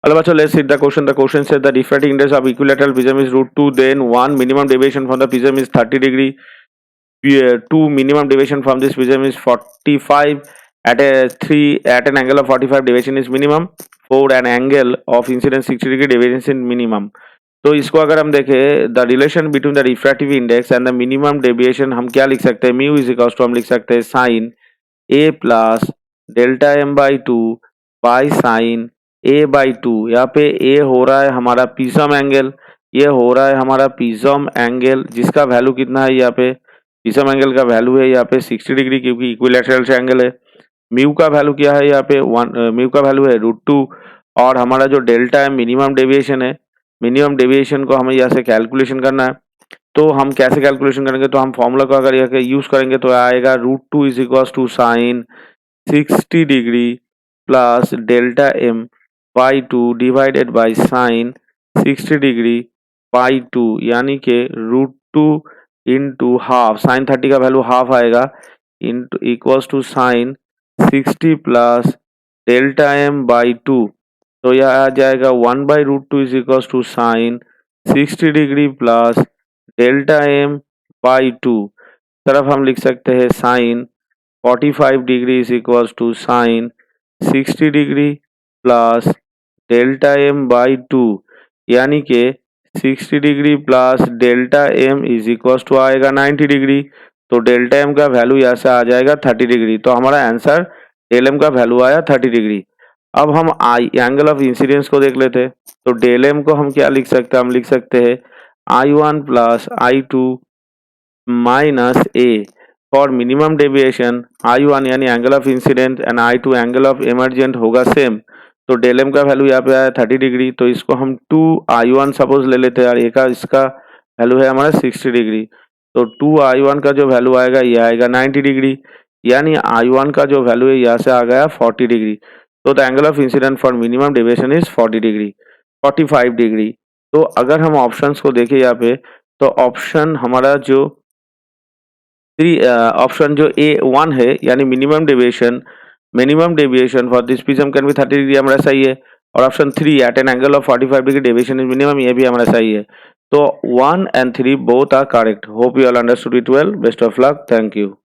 Also, let's see the question. The question says the refracting index of equilateral prism is √2. Then one minimum deviation from the prism is 30 degree. Two minimum deviation from this prism is 45. At an angle of 45 deviation is minimum. 4 an angle of incidence 60 degree deviation is minimum. तो इसको अगर हम देखें the relation between the refractive index and the minimum deviation हम क्या लिख सकते हैं, म्यू इज इक्वल्स टू हम लिख सकते हैं sine A plus delta m by two by sine A by two. यहाँ पे ए हो रहा है हमारा प्रिज्म एंगल, ये हो रहा है हमारा प्रिज्म एंगल जिसका वैल्यू कितना है, यहाँ पे प्रिज्म एंगल का वैल्यू है यहाँ पे 60 डिग्री क्योंकि इक्विलैटरल ट्रायंगल है। म्यू का वैल्यू क्या है यहाँ पे म्यू का वैल्यू है √2 और हमारा जो डेल्टा है मिनिमम डेविएशन है। मिनिमम डेविएशन को हमें यहाँ से कैलकुलेशन करना है, तो हम कैसे कैलकुलेशन करेंगे, तो हम फॉर्मूला को अगर यहाँ यूज करेंगे तो आएगा √2 is equals to sine 60 degree plus delta m by 2 divided by sine 60 degree by 2 यानी कि √2 इंटू हाफ, साइन 30 का वैल्यू हाफ आएगा into equals to sine 60 plus delta m by 2। तो यह आ जाएगा 1/√2 is equals to sine 60 degree plus delta m by 2। तरफ हम लिख सकते हैं sine 45 degree is equals to sine 60 degree plus delta m by 2 यानी कि 60 degree plus delta m is equals to आएगा 90 डिग्री। तो डेल्टा एम का वैल्यू यहाँ से आ जाएगा 30 डिग्री। तो हमारा आंसर डेल एम का वैल्यू आया 30 डिग्री। अब हम आई एंगल ऑफ इंसिडेंस को देख लेते हैं। तो डेल एम को हम क्या लिख सकते हैं, हम लिख सकते हैं I1 plus I2 minus A. For minimum deviation I1 यानी angle of incident and I2 angle of emergent होगा सेम। तो डेल एम का वैल्यू यहाँ पे आया 30 डिग्री, तो इसको हम 2I1 सपोज ले लेते हैं और एक इसका वैल्यू है हमारा 60 डिग्री। तो 2I1 का जो वैल्यू आएगा ये आएगा 90 डिग्री यानी I1 का जो वैल्यू है यहाँ से आ गया 40 डिग्री। तो the angle of incident for minimum deviation is 40 degree 45 degree. तो अगर हम ऑप्शंस को देखें यहाँ पे तो ऑप्शन हमारा जो ऑप्शन जो A1 है यानी minimum deviation for this prism can be 30 degree हमारा सही है। और option 3 at an angle of 45 degree deviation is minimum, ये भी हमारा सही है। तो 1 and 3 both are correct. Hope you all understood it well. Best of luck. Thank you.